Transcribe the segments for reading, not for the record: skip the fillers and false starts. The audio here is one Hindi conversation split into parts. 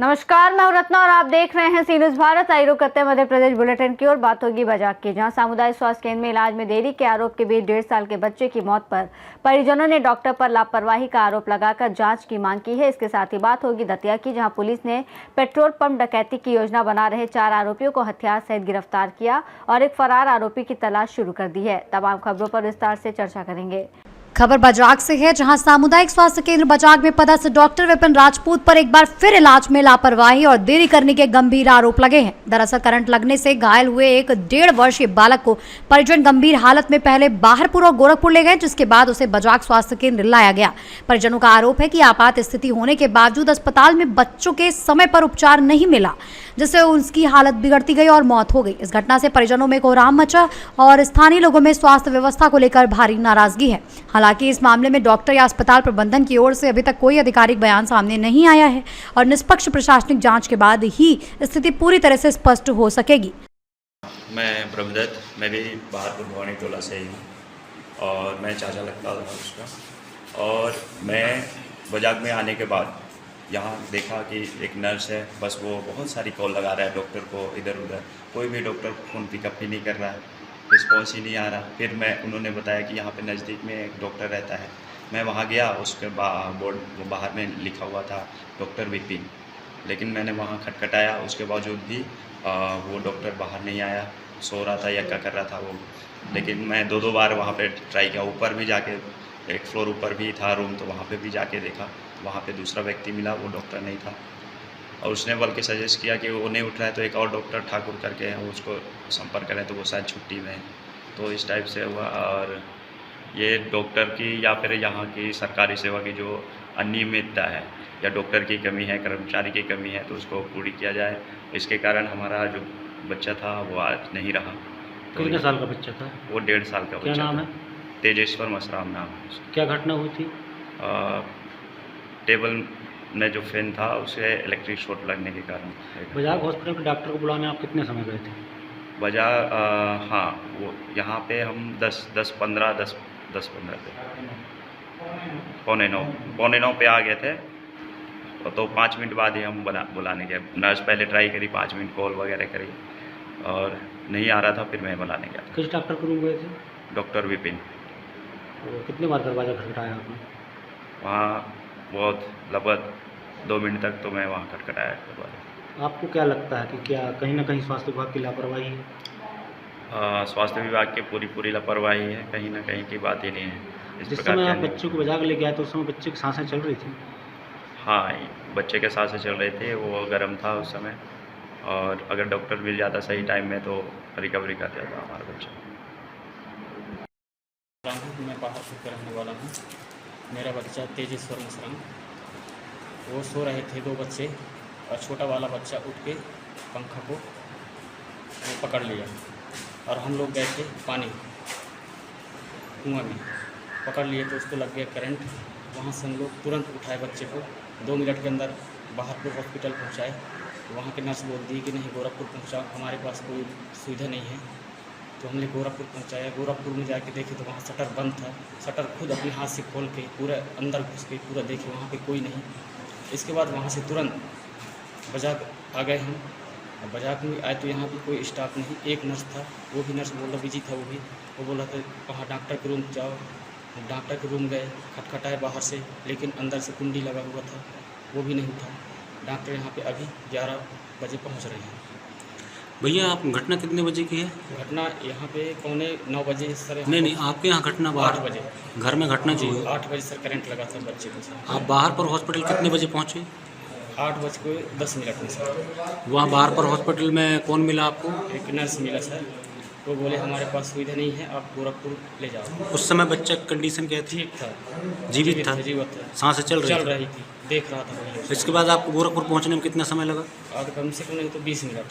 नमस्कार, मैं हूं रत्ना और आप देख रहे हैं सी न्यूज़ भारत। आई रुक करते हैं मध्य प्रदेश बुलेटिन की ओर। बात होगी बजाग की, जहां सामुदायिक स्वास्थ्य केंद्र में इलाज में देरी के आरोप के बीच 1.5 साल के बच्चे की मौत पर परिजनों ने डॉक्टर पर लापरवाही का आरोप लगाकर जांच की मांग की है। इसके साथ ही बात होगी दतिया की, जहां पुलिस ने पेट्रोल पंप डकैती की योजना बना रहे 4 आरोपियों को हथियार सहित गिरफ्तार किया और एक फरार आरोपी की तलाश शुरू कर दी है। तमाम खबरों पर विस्तार से चर्चा करेंगे। खबर बजाग से है, जहां सामुदायिक स्वास्थ्य केंद्र बजाग में पदस्थ डॉक्टर विपिन राजपूत पर एक बार फिर इलाज में लापरवाही और देरी करने के गंभीर आरोप लगे हैं। दरअसल करंट लगने से घायल हुए एक 1.5 वर्षीय बालक को परिजन गंभीर हालत में पहले बाहरपुर और गोरखपुर ले गए, जिसके बाद उसे बजाग स्वास्थ्य केंद्र लाया गया। परिजनों का आरोप है कि आपात स्थिति होने के बावजूद अस्पताल में बच्चों के समय पर उपचार नहीं मिला, जिससे उसकी हालत बिगड़ती गई और मौत हो गई। इस घटना से परिजनों में कोहराम मचा और स्थानीय लोगों में स्वास्थ्य व्यवस्था को लेकर भारी नाराजगी है। हालांकि इस मामले में डॉक्टर या अस्पताल प्रबंधन की ओर से अभी तक कोई आधिकारिक बयान सामने नहीं आया है और निष्पक्ष प्रशासनिक जांच के बाद ही स्थिति पूरी तरह से स्पष्ट हो सकेगी। मैं ब्रह्मदत्त, मैं भी बाहरपुर भवानी टोला से ही हूँ और मैं चाचा लगता था उसका। और मैं बजाग में आने के बाद यहाँ देखा कि एक नर्स है, बस वो बहुत सारी कॉल लगा रहा है डॉक्टर को इधर उधर, कोई भी डॉक्टर फ़ोन पिकअप ही नहीं कर रहा है, रिस्पॉन्स ही नहीं आ रहा। फिर उन्होंने बताया कि यहाँ पे नज़दीक में एक डॉक्टर रहता है। मैं वहाँ गया, उसके बोर्ड बाहर में लिखा हुआ था डॉक्टर विपिन, लेकिन मैंने वहाँ खटखटाया, उसके बावजूद भी वो डॉक्टर बाहर नहीं आया, सो रहा था या क्या कर रहा था वो। लेकिन मैं 2 बार वहाँ पे ट्राई किया, ऊपर भी जाके, एक फ्लोर ऊपर भी था रूम, तो वहाँ पे भी जाके देखा, वहाँ पे दूसरा व्यक्ति मिला, वो डॉक्टर नहीं था। और उसने बल्कि सजेस्ट किया कि वो नहीं उठ रहा है तो एक और डॉक्टर ठाकुर करके है, उसको संपर्क करें, तो वो शायद छुट्टी में है। तो इस टाइप से हुआ। और ये डॉक्टर की या फिर यहाँ की सरकारी सेवा की जो अनियमितता है या डॉक्टर की कमी है, कर्मचारी की कमी है, तो उसको पूरी किया जाए। इसके कारण हमारा जो बच्चा था वो आज नहीं रहा। तो कितने साल का बच्चा था? वो 1.5 साल का बच्चा। क्या नाम है? तेजेश्वर मसराम नाम है। क्या घटना हुई थी? टेबल में जो फैन था उसे इलेक्ट्रिक शॉर्ट लगने के कारण। बजाग हॉस्पिटल के डॉक्टर को बुलाने आप कितने समय गए थे? हाँ, वो यहाँ पे हम 10-15 पे, पौने 9 पे आ गए थे। तो 5 मिनट बाद ही हम बुलाने गए। नर्स पहले ट्राई करी, 5 मिनट कॉल वगैरह करी और नहीं आ रहा था, फिर मैं बुलाने गया। किस डॉक्टर के रूम गए थे? डॉक्टर विपिन। तो कितने बार दरवाज़ा खटखटाया आपने? वहाँ बहुत लगभग 2 मिनट तक तो मैं वहाँ खटखटाया दरवाजा। आपको क्या लगता है कि क्या कहीं ना कहीं स्वास्थ्य विभाग की लापरवाही है? स्वास्थ्य विभाग की पूरी लापरवाही है, कहीं ना कहीं की बात ही नहीं है। जिस समय आप बच्चे को बजाग ले गया तो उस समय बच्चे की सांसें चल रही थी? हाँ, बच्चे के सांसें चल रहे थे, वो गर्म था उस समय, और अगर डॉक्टर मिल जाता सही टाइम में तो रिकवरी कर जाता हमारा बच्चा। मैं बाहरपुर का रहने वाला हूँ। मेरा बच्चा तेजेश्वर मसराम, वो सो रहे थे 2 बच्चे, और छोटा वाला बच्चा उठ के पंखा को वो पकड़ लिया और हम लोग गए थे पानी कुआं में, पकड़ लिए तो उसको लग गया करंट। वहाँ से हम लोग तुरंत उठाए बच्चे को, 2 मिनट के अंदर बाहरपुर हॉस्पिटल पहुँचाए। वहाँ के नर्स बोल दी कि नहीं गोरखपुर पहुँचाओ, हमारे पास कोई सुविधा नहीं है। तो हमने गोरखपुर पहुँचाया। गोरखपुर में जाके देखे तो वहाँ शटर बंद था। शटर खुद अपने हाथ से खोल के पूरा अंदर घुस के पूरा देखे, वहाँ पे कोई नहीं। इसके बाद वहाँ से तुरंत बजाग आ गए हम। बजाग में आए तो यहाँ पे कोई स्टाफ नहीं, एक नर्स था, वो भी नर्स बोला बिजी था, वो बोला था वहाँ डॉक्टर के रूम जाओ। डॉक्टर के रूम गए, खटखटाए बाहर से, लेकिन अंदर से कुंडी लगा हुआ था, वो भी नहीं था। डॉक्टर यहाँ पे अभी 11 बजे पहुँच रहे हैं। भैया आप घटना कितने बजे की है? घटना यहाँ पे 9:15 बजे सर। नहीं, आपके यहाँ घटना 8 बजे घर में घटना जी, चाहिए। 8 बजे सर करंट लगा था बच्चे को सर। आप बाहरपुर हॉस्पिटल कितने बजे पहुँचे? 8:10 में सर। वहाँ बाहरपुर हॉस्पिटल में कौन मिला आपको? एक नर्स मिला सर, वो बोले हमारे पास सुविधा नहीं है, आप गोरखपुर ले जाओ। उस समय बच्चा की कंडीशन क्या थी? ठीक था, जीवित था? जीवित था, सांसें चल रही थी, देख रहा था वही। इसके बाद आपको गोरखपुर पहुँचने में कितना समय लगा? और कम से कम नहीं तो 20 मिनट।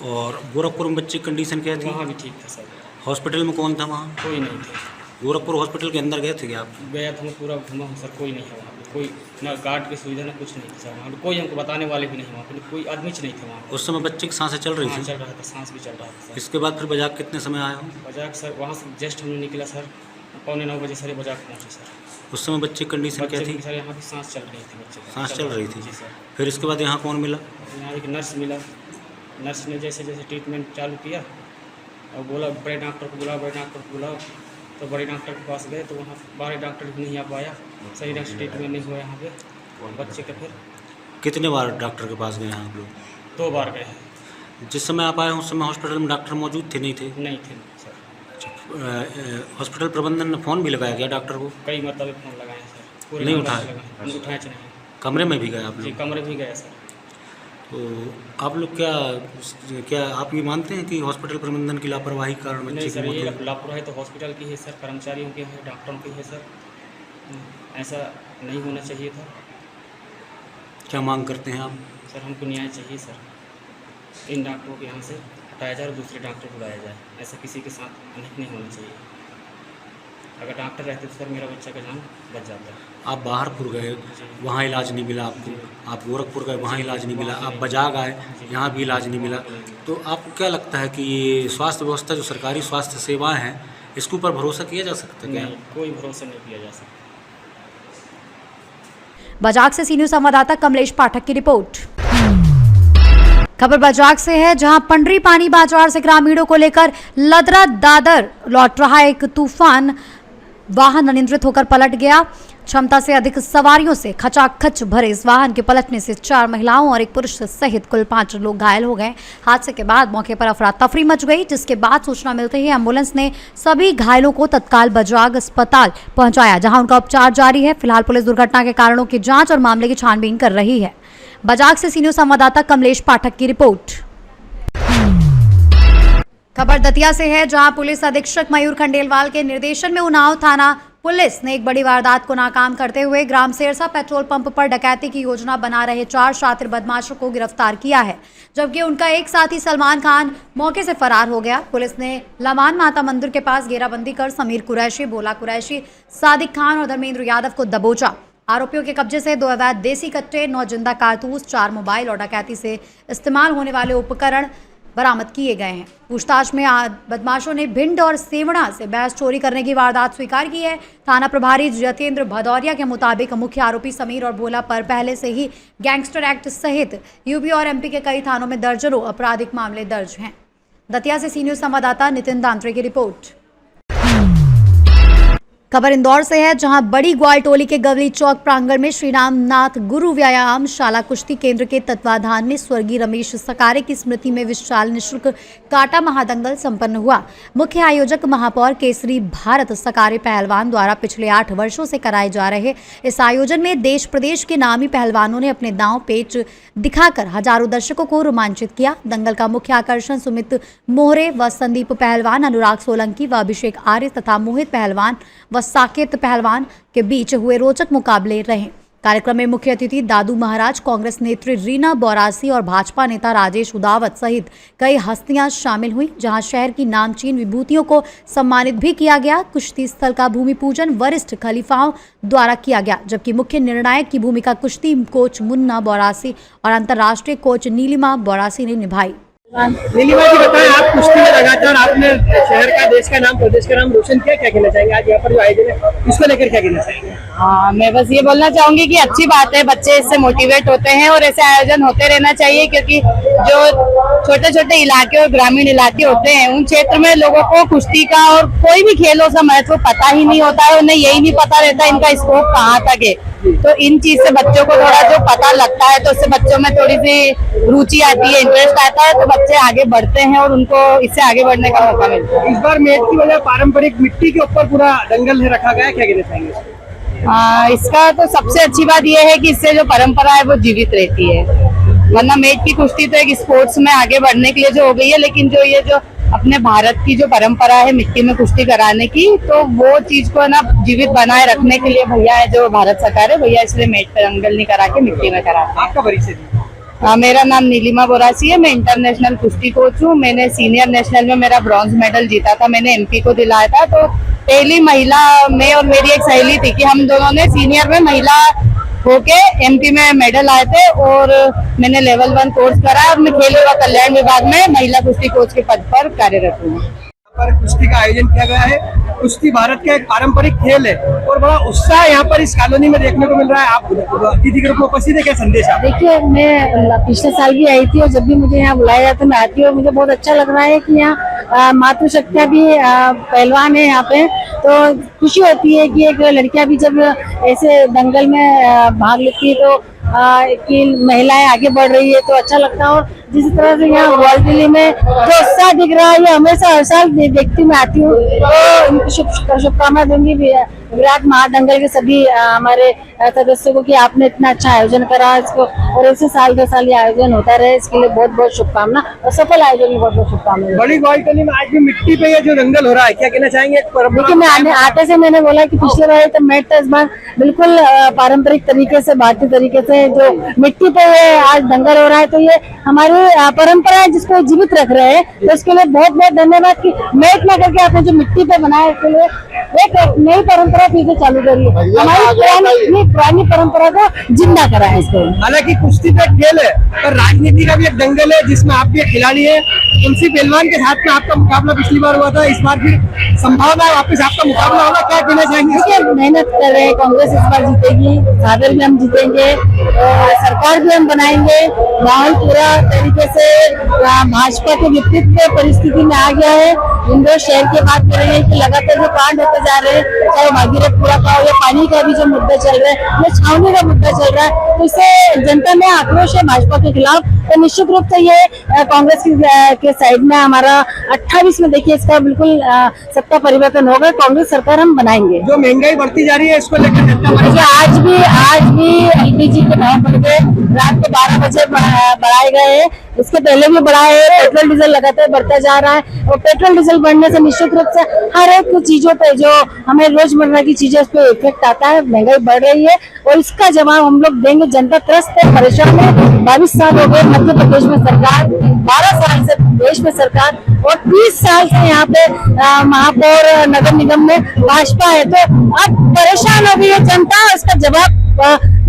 और गोरखपुर में बच्चे की कंडीशन क्या थी? वहाँ भी ठीक था सर। हॉस्पिटल में कौन था वहाँ? कोई नहीं थे। गोरखपुर हॉस्पिटल के अंदर गए थे क्या आप? गया था मैं, पूरा घुमा हूँ सर, कोई नहीं है वहाँ पे, कोई ना गार्ड की सुविधा ना कुछ नहीं था सर। वहाँ पे कोई हमको बताने वाले भी नहीं, वहाँ पे कोई आदमी नहीं थे वहाँ पे। उस समय बच्चे की सांसें चल रही थी? चल रहा था, सांस भी चल रहा था सर। इसके बाद फिर बजाग कितने समय आए हो? बजाग सर वहाँ से जस्ट हमने निकला सर 9:15 सारे बजाक पहुँचे सर। उस समय बच्चे की कंडीशन क्या थी? सर यहाँ की सांस चल रही थी बच्चे की। सांस चल रही थी। जी सर। फिर इसके बाद यहाँ कौन मिला? यहाँ एक नर्स मिला। नर्स ने जैसे जैसे ट्रीटमेंट चालू किया और बोला बड़े डॉक्टर को बुलाओ, बड़े डॉक्टर को बुलाओ। तो बड़े डॉक्टर के पास गए तो वहाँ बड़े डॉक्टर भी नहीं आ पाया, सही ढंग से ट्रीटमेंट नहीं हुआ यहाँ पे बच्चे का। फिर कितने बार डॉक्टर के पास गए आप लोग? 2 बार गए। जिस समय आप आए उस समय हॉस्पिटल में डॉक्टर मौजूद थे नहीं थे? नहीं थे सर। हॉस्पिटल प्रबंधन ने फ़ोन भी लगाया गया डॉक्टर को? कई मतलब फ़ोन लगाए सर, पूरे नहीं नंबर उठाए? से लगाए, हम उठाए नहीं। कमरे में भी गए आप जी लोग? कमरे भी गए सर। तो आप लोग क्या आप ये मानते हैं कि हॉस्पिटल प्रबंधन की लापरवाही के कारण बच्चे नहीं की सर, मौत ये हुई? लापरवाही तो हॉस्पिटल की है सर, कर्मचारियों की है, डॉक्टरों की है सर। ऐसा नहीं होना चाहिए था क्या मांग करते हैं आप? सर। हमको न्याय चाहिए सर। इन डॉक्टरों को यहाँ से हटाया जाए और दूसरे डॉक्टर बुलाया जाए। ऐसा किसी के साथ अनैतिक नहीं होना चाहिए। अगर डॉक्टर रहते तो सर मेरा बच्चा का जान बच जाता। आप बाहरपुर गए, वहाँ इलाज नहीं मिला आपको। आप गोरखपुर गए, वहाँ इलाज नहीं मिला। आप बजाग आए, यहाँ भी इलाज नहीं मिला। तो आपको क्या लगता है कि ये स्वास्थ्य व्यवस्था जो सरकारी स्वास्थ्य सेवाएं हैं इसके ऊपर भरोसा किया जा सकता है क्या? नहीं, कोई भरोसा नहीं किया जा सकता। बजाग से सीनियर संवाददाता कमलेश पाठक की रिपोर्ट। खबर बजाग से है, जहां पंडरी पानी बाजार से ग्रामीणों को लेकर लदरा दादर लौट रहा एक तूफान वाहन अनियंत्रित होकर पलट गया। क्षमता से अधिक सवारियों से खचाखच भरे इस वाहन के पलटने से 4 महिलाओं और एक पुरुष सहित कुल 5 लोग घायल हो गए। हादसे के बाद मौके पर अफरा तफरी मच गई, जिसके बाद सूचना मिलते ही एम्बुलेंस ने सभी घायलों को तत्काल बजाग अस्पताल पहुंचाया, जहां उनका उपचार जारी है। फिलहाल पुलिस दुर्घटना के कारणों की जांच और मामले की छानबीन कर रही है। बजाग से सीनियर संवाददाता कमलेश पाठक की रिपोर्ट। खबर दतिया से है, जहां पुलिस अधीक्षक मयूर खंडेलवाल के निर्देशन में उन्नाव थाना पुलिस ने एक बड़ी वारदात को नाकाम करते हुए ग्राम सेरसा पेट्रोल पंप पर डकैती की योजना बना रहे 4 शातिर बदमाशों को गिरफ्तार किया है, जबकि उनका एक साथी सलमान खान मौके से फरार हो गया। पुलिस ने लमान माता मंदिर के पास घेराबंदी कर समीर कुरैशी, बोला कुरैशी, सादिक खान और धर्मेंद्र यादव को दबोचा। आरोपियों के कब्जे से 2 अवैध देसी कट्टे, 9 जिंदा कारतूस, 4 मोबाइल और डकैती से इस्तेमाल होने वाले उपकरण बरामद किए गए हैं। पूछताछ में बदमाशों ने भिंड और सेवड़ा से भैंस चोरी करने की वारदात स्वीकार की है। थाना प्रभारी जतेंद्र भदौरिया के मुताबिक मुख्य आरोपी समीर और भोला पर पहले से ही गैंगस्टर एक्ट सहित यूपी और एमपी के कई थानों में दर्जनों आपराधिक मामले दर्ज हैं। दतिया से सीनियर संवाददाता नितिन दांत्रे की रिपोर्ट। खबर इंदौर से है, जहां बड़ी ग्वाल टोली के गवली चौक प्रांगण में श्री रामनाथ गुरु व्यायाम शाला कुश्ती केंद्र के तत्वाधान में स्वर्गीय रमेश सकारे की स्मृति में विशाल निःशुल्क काटा महादंगल संपन्न हुआ। मुख्य आयोजक महापौर केसरी भारत सकारे पहलवान द्वारा पिछले 8 वर्षों से कराए जा रहे इस आयोजन में देश प्रदेश के नामी पहलवानों ने अपने दांव पेच दिखाकर हजारों दर्शकों को रोमांचित किया। दंगल का मुख्य आकर्षण सुमित मोहरे व संदीप पहलवान, अनुराग सोलंकी व अभिषेक आर्य तथा मोहित पहलवान व साकेत पहलवान के बीच हुए रोचक मुकाबले रहे। कार्यक्रम में मुख्य अतिथि दादू महाराज, कांग्रेस नेत्री रीना बोरासी और भाजपा नेता राजेश उदावत सहित कई हस्तियां शामिल हुई, जहां शहर की नामचीन विभूतियों को सम्मानित भी किया गया। कुश्ती स्थल का भूमि पूजन वरिष्ठ खलीफाओं द्वारा किया गया, जबकि मुख्य निर्णायक की भूमिका कुश्ती कोच मुन्ना बोरासी और अंतर्राष्ट्रीय कोच नीलिमा बोरासी ने निभाई। नीलिमा जी बताएं, आप कुश्ती में लगातार आपने शहर का, देश का नाम, प्रदेश का नाम रोशन किया, क्या कहना चाहेंगे आज यहाँ पर जो आयोजन है इसको लेकर क्या कहना चाहेंगे? हाँ, मैं बस ये बोलना चाहूंगी कि अच्छी बात है, बच्चे इससे मोटिवेट होते हैं और ऐसे आयोजन होते रहना चाहिए, क्योंकि जो छोटे छोटे इलाके और ग्रामीण इलाके होते हैं उन क्षेत्र में लोगों को कुश्ती का और कोई भी खेलों का महत्व पता ही नहीं होता है। उन्हें यही नहीं पता रहता इनका स्कोप कहाँ तक है। तो इन चीज से बच्चों को थोड़ा जो पता लगता है तो उससे बच्चों में थोड़ी सी रुचि आती है, इंटरेस्ट आता है, तो बच्चे आगे बढ़ते हैं और उनको इससे आगे बढ़ने का मौका मिलता है। इस बार मैच की वजह पारंपरिक मिट्टी के ऊपर पूरा दंगल है रखा गया, क्या कहना चाहेंगे? इसका तो सबसे अच्छी बात यह है कि इससे जो परंपरा है वो जीवित रहती है, वरना मैच की कुश्ती तो एक स्पोर्ट्स में आगे बढ़ने के लिए जो हो गई है, लेकिन जो ये जो अपने भारत की जो परंपरा है मिट्टी में कुश्ती कराने की, तो वो चीज को ना जीवित बनाए रखने के लिए भैया है जो भारत सरकार है, भैया इसलिए मैच पर दंगल नहीं करा के मिट्टी में कराते हैं। आपका परिचय? मेरा नाम नीलिमा बोरासी है, मैं इंटरनेशनल कुश्ती कोच हूँ। मैंने सीनियर नेशनल में मेरा ब्रॉन्ज मेडल जीता था, मैंने एमपी को दिलाया था। तो पहली महिला मैं और मेरी एक सहेली थी कि हम दोनों ने सीनियर में महिला होके एमपी में मेडल आए थे और मैंने लेवल 1 कोर्स करा और मैं खेल एवं कल्याण विभाग में महिला कुश्ती कोच के पद पर कार्यरत हूँ। पर कुश्ती का आयोजन किया गया है। कुश्ती भारत का एक पारंपरिक खेल है और बड़ा उत्साह यहाँ पर इस कॉलोनी में देखने को मिल रहा है। आप अतिथि के रूप में उपस्थित है, क्या संदेश आप? देखिए, मैं पिछले साल भी आई थी और जब भी मुझे यहाँ बुलाया जाता है मैं आती हूँ। मुझे बहुत अच्छा लग रहा है कि यहाँ मातृशक्तियाँ भी पहलवान है यहाँ पे, तो खुशी होती है कि एक लड़कियाँ भी जब ऐसे दंगल में भाग लेती है तो कि महिलाएं आगे बढ़ रही है तो अच्छा लगता है। और जिस तरह से यहाँ वर्ल्ड दिल्ली में जो उत्साह दिख रहा है, ये हमेशा हर साल देखती मैं आती हूँ, तो इनकी शुभकामनाएं दूंगी विराट महादंगल के सभी हमारे सदस्यों को कि आपने इतना अच्छा आयोजन करा इसको, और ऐसे साल दर साल ये आयोजन होता रहे, इसके लिए बहुत बहुत शुभकामना और सफल आयोजन की बहुत बहुत शुभकामनाएं। बड़ी ग्वालियर में आज भी मिट्टी पे ये जो दंगल हो रहा है, क्या कहना चाहेंगे? देखिए, मैं आते से मैंने बोला कि पिछले बार तो मैं इस बार बिल्कुल पारंपरिक तरीके से, भारतीय तरीके से जो मिट्टी पे ये आज दंगल हो रहा है, तो ये हमारी परंपरा है जिसको जीवित रख रहे हैं, तो इसके लिए बहुत बहुत धन्यवाद कि मैं इतना करके आपने जो मिट्टी पे बनाया, इसके लिए एक नई परंपरा फिर से चालू करी है, हमारी पुरानी परंपरा को जिंदा करा है इसको। हालांकि कुश्ती का खेल है पर राजनीति का भी एक दंगल है जिसमें आप भी एक खिलाड़ी है। तुलसी पहलवान के साथ में आपका मुकाबला पिछली बार हुआ था, इस बार भी संभावना है वापस आपका मुकाबला होगा, क्या कहना चाहेंगे? देखिए, मेहनत कर रहे हैं, कांग्रेस इस बार जीतेगी, सागर भी हम जीतेंगे, सरकार भी हम बनाएंगे। माहौल पूरा तरीके से भाजपा के विपरीत परिस्थिति में आ गया है। इंदौर शहर की बात कर रहे हैं कि लगातार जो कांड होते जा रहे हैं, चाहे भागीरथपुरा का हो या पानी का भी जो मुद्दा चल रहा है या छावनी का मुद्दा चल रहा है, तो इससे जनता में आक्रोश है भाजपा के खिलाफ। तो निश्चित रूप से ये कांग्रेस के साइड में हमारा 28 में देखिए इसका बिल्कुल सत्ता परिवर्तन होगा, कांग्रेस सरकार हम बनाएंगे। जो महंगाई बढ़ती जा रही है इसको लेकर जनता आज भी एलपीजी के भाव बढ़ गए, रात के 12 बजे बढ़ाए गए हैं, इसके पहले भी बढ़ाए हैं। पेट्रोल डीजल लगातार बढ़ता जा रहा है और पेट्रोल डीजल बढ़ने से निश्चित रूप से हर एक चीजों पे, जो हमें रोजमर्रा की चीजें, उस पर इफेक्ट आता है। महंगाई बढ़ रही है और इसका जवाब हम लोग देंगे। जनता त्रस्त है, परेशान है। 22 साल हो गए मध्य प्रदेश में सरकार, 12 साल से देश में सरकार और 30 साल से यहाँ पे महापौर नगर निगम में भाजपा है, तो अब परेशान हो गई है जनता। इसका जवाब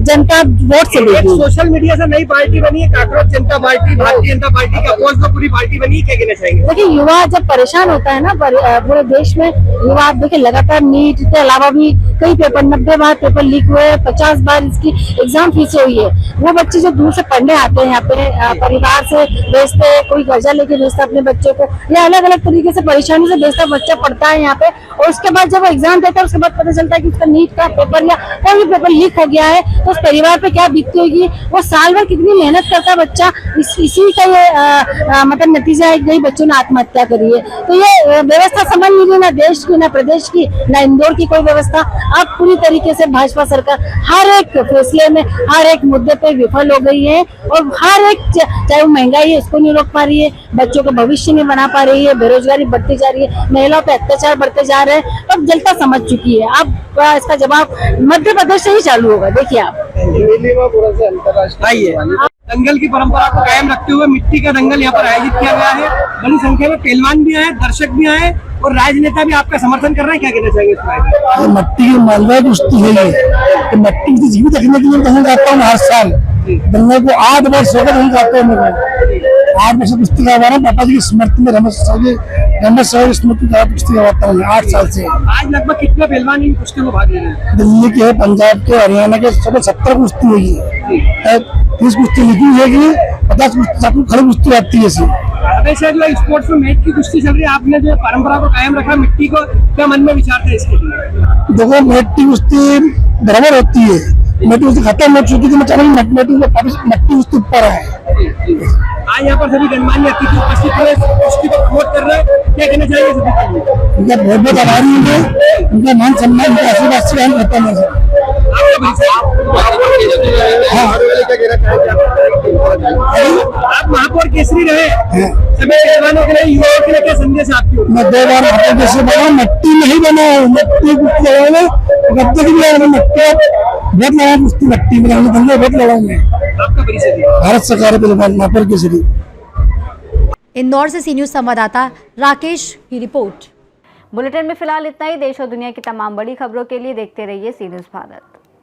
जनता वोट से देगी। सोशल मीडिया से नई पार्टी बनी है काकरोच जनता पार्टी, भारतीय जनता पार्टी का अपोज में पूरी पार्टी बनी है, क्या कहना चाहेंगे? देखिए, युवा जब परेशान होता है ना, पूरे देश में युवा, आप देखिए लगातार नीट के अलावा भी कई पेपर, 90 बार पेपर लीक हुए, 50 बार इसकी एग्जाम फीसें हुई है। वो बच्चे जो दूर से पढ़ने आते हैं यहाँ पे, परिवार से भेजते हैं, कोई कर्जा लेके भेजता अपने बच्चों को, या अलग अलग तरीके से परेशानी से भेजता बच्चा पढ़ता है यहाँ पे, और उसके बाद जब एग्जाम देता है उसके बाद पता चलता है कि उसका नीट का पेपर या कोई भी पेपर लीक हो गया है, तो उस परिवार पे क्या बीतती होगी। वो साल भर कितनी मेहनत करता है बच्चा, इसी का ये मतलब नतीजा है, कई बच्चों ने आत्महत्या करी है। तो ये व्यवस्था समझ नहीं रही, ना देश की, ना प्रदेश की, ना इंदौर की कोई व्यवस्था। अब पूरी तरीके से भाजपा सरकार हर एक फैसले में, हर एक मुद्दे पे विफल हो गई है, और हर एक, चाहे वो महंगाई है उसको नहीं रोक पा रही है, बच्चों का भविष्य नहीं बना पा रही है, बेरोजगारी बढ़ती जा रही है, महिलाओं पे अत्याचार बढ़ते जा रहे हैं। अब जनता समझ चुकी है। अब इसका जवाब मध्य प्रदेश से ही चालू होगा। देखिए आप आइए, दंगल की परंपरा को कायम रखते हुए मिट्टी का दंगल यहाँ पर आयोजित किया गया है। बड़ी संख्या में पहलवान भी आए, दर्शक भी आए और राजनेता भी आपका समर्थन कर रहे हैं, क्या कहना चाहेंगे इसमें? मट्टी की मालवा कुश्ती है ये, तो मट्टी से जीवित रखने के लिए कहीं जाता हूँ हर साल। दंगल को 8 वर्ष होकर नहीं जाता हूँ मैं। 8 वर्ष कुश्ती का हमारा पापा जी की स्मृति में रमेश साहब स्मृति का कुश्ती करवाता हूँ 8 साल से। आज लगभग कितने पहलवान इन कुश्ती में भाग ले रहे हैं? दिल्ली के, पंजाब के, हरियाणा के सब 70 कुश्ती हुई है, 30 कुश्ती लिखी है कि 50 कुश्ती खड़ी कुश्ती आती है। हमेशा जो स्पोर्ट्स में मैट की कुश्ती चल रही है, आपने जो परंपरा को कायम रखा, मिट्टी को, क्या मन में विचार था इसके लिए? देखो, मैट की कुश्ती बराबर होती है, मिट्टी कुश्ती खत्म हो चुकी थी, मैं चलो मट्टी कुश्ती ऊपर है। आज यहाँ पर सभी गणमान्य अतिथि उपस्थित हुए, कुश्ती को प्रमोट कर रहे हैं, क्या कहना चाहिए सभी? उनका बहुत बहुत आभारी हूँ, उनका मान सम्मान, उनका आशीर्वाद से हम करते हैं। आप महापौर केसरी रहे, सभी पहलवानों के लिए, युवाओं के लिए क्या संदेश आपकी ओर? मैं 2 बार महापौर केसरी बना, मट्टी नहीं बना, मट्टी कुश्ती लगाऊंगा, गद्दे की भी मट्टी बहुत लगा, कुश्ती मट्टी में दंगल बहुत लगाऊंगा। आपका परिचय भारत सरकार पहलवान महापौर केसरी। इंदौर से सी न्यूज संवाददाता राकेश की रिपोर्ट। बुलेटिन में फिलहाल इतना ही। देश और दुनिया की तमाम बड़ी खबरों के लिए देखते रहिए सी न्यूज भारत।